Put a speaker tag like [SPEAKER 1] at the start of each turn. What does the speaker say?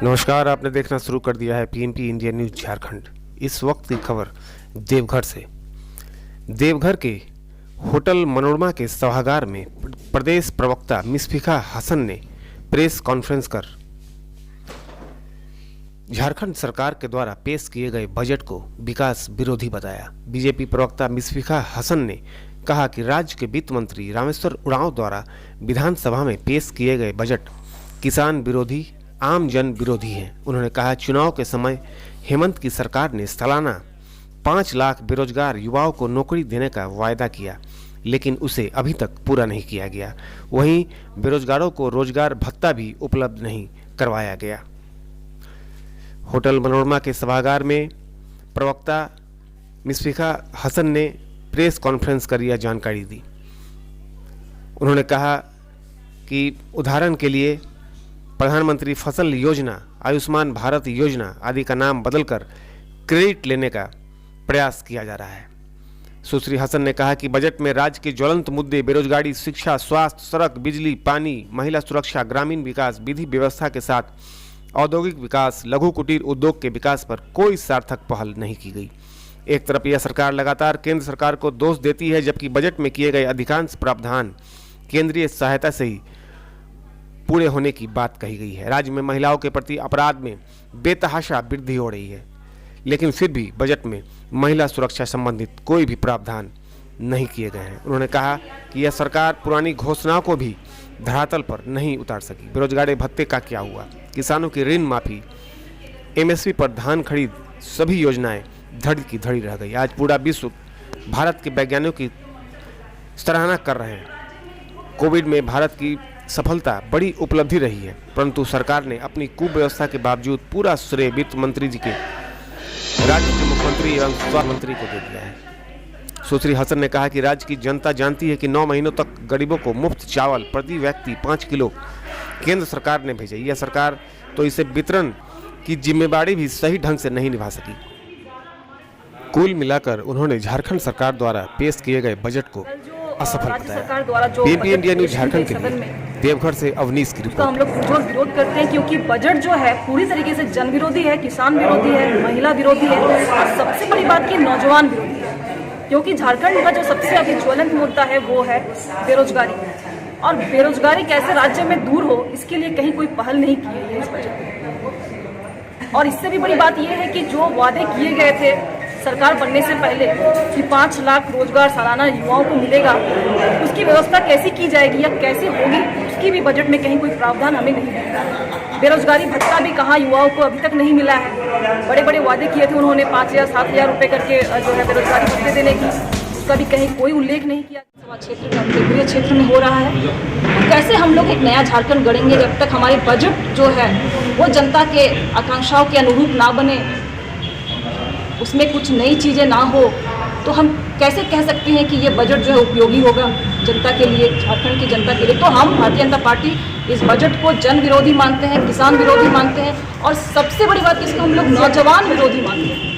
[SPEAKER 1] नमस्कार, आपने देखना शुरू कर दिया है पीएमपी इंडिया न्यूज झारखंड। इस वक्त की खबर देवघर से। देवघर के होटल मनोरमा के सभागार में प्रदेश प्रवक्ता मिसफिका हसन ने प्रेस कॉन्फ्रेंस कर झारखंड सरकार के द्वारा पेश किए गए बजट को विकास विरोधी बताया। बीजेपी प्रवक्ता मिसफिका हसन ने कहा कि राज्य के वित्त मंत्री रामेश्वर उरांव द्वारा विधानसभा में पेश किए गए बजट किसान विरोधी, आम जन विरोधी है। उन्होंने कहा, चुनाव के समय हेमंत की सरकार ने सालाना 5 लाख बेरोजगार युवाओं को नौकरी देने का वायदा किया, लेकिन उसे अभी तक पूरा नहीं किया गया। वहीं बेरोजगारों को रोजगार भत्ता भी उपलब्ध नहीं करवाया गया। होटल मनोरमा के सभागार में प्रवक्ता मिसफिका हसन ने प्रेस कॉन्फ्रेंस कर यह जानकारी दी। उन्होंने कहा कि उदाहरण के लिए प्रधानमंत्री फसल योजना, आयुष्मान भारत योजना आदि का नाम बदलकर क्रेडिट लेने का प्रयास किया जा रहा है। सुश्री हसन ने कहा कि बजट में राज्य के ज्वलंत मुद्दे बेरोजगारी, शिक्षा, स्वास्थ्य, सड़क, बिजली, पानी, महिला सुरक्षा, ग्रामीण विकास, विधि व्यवस्था के साथ औद्योगिक विकास, लघु कुटीर उद्योग के विकास पर कोई सार्थक पहल नहीं की गई। एक तरफ यह सरकार लगातार केंद्र सरकार को दोष देती है, जबकि बजट में किए गए अधिकांश प्रावधान केंद्रीय सहायता से ही पूरे होने की बात कही गई है। राज्य में महिलाओं के प्रति अपराध में बेतहाशा वृद्धि हो रही है, लेकिन फिर भी बजट में महिला सुरक्षा संबंधित कोई भी प्रावधान नहीं किए गए हैं। उन्होंने कहा कि यह सरकार पुरानी घोषणाओं को भी धरातल पर नहीं उतार सकी। बेरोजगारी भत्ते का क्या हुआ, किसानों की ऋण माफी, एमएसपी पर धान खरीद, सभी योजनाएं धड़ी की धड़ी रह गई। आज पूरा विश्व भारत के वैज्ञानिकों की सराहना कर रहे हैं। कोविड में भारत की सफलता बड़ी उपलब्धि रही है, परंतु सरकार ने अपनी कुव्यवस्था के बावजूद पूरा श्रेय वित्त मंत्री जी के, राज्य के मुख्यमंत्री एवं स्वास्थ्य मंत्री को दे दिया है। सुश्री हसन ने कहा कि राज्य की जनता जानती है कि 9 महीनों तक गरीबों को मुफ्त चावल प्रति व्यक्ति 5 किलो केंद्र सरकार ने भेजे। यह सरकार तो इसे वितरण की जिम्मेदारी भी सही ढंग से नहीं निभा सकी। कुल मिलाकर उन्होंने झारखंड सरकार द्वारा पेश किए गए बजट को असफल बताया। पीएमपी इंडिया न्यूज झारखंड के लिए देवघर से अवनीश की रिपोर्ट।
[SPEAKER 2] हम लोग विरोध करते हैं क्योंकि बजट जो है पूरी तरीके से जन विरोधी है, किसान विरोधी है, महिला विरोधी है और सबसे बड़ी बात की नौजवान विरोधी है। क्योंकि झारखंड का जो सबसे अभी ज्वलंत मुद्दा है वो है बेरोजगारी, और बेरोजगारी कैसे राज्य में दूर हो इसके लिए कहीं कोई पहल नहीं की है इस बजट में। और इससे भी बड़ी बात यह है कि जो वादे किए गए थे सरकार बनने से पहले कि 5 लाख रोजगार सालाना युवाओं को मिलेगा, उसकी व्यवस्था कैसी की जाएगी या कैसे होगी उसकी भी बजट में कहीं कोई प्रावधान हमें नहीं मिलता। बेरोजगारी भत्ता भी कहाँ युवाओं को अभी तक नहीं मिला है। बड़े बड़े वादे किए थे उन्होंने 5,000 7,000 रुपये करके जो है बेरोजगारी भत्ते देने की, उसका भी कहीं कोई उल्लेख नहीं किया। क्षेत्र में, केंद्रीय क्षेत्र में हो रहा है, तो कैसे हम लोग एक नया झारखंड गढ़ेंगे जब तक हमारे बजट जो है वो जनता के आकांक्षाओं के अनुरूप ना बने, उसमें कुछ नई चीज़ें ना हो, तो हम कैसे कह सकते हैं कि ये बजट जो है उपयोगी होगा जनता के लिए, झारखंड की जनता के लिए। तो हम भारतीय जनता पार्टी इस बजट को जन विरोधी मानते हैं, किसान विरोधी मानते हैं और सबसे बड़ी बात इसको हम लोग नौजवान विरोधी मानते हैं।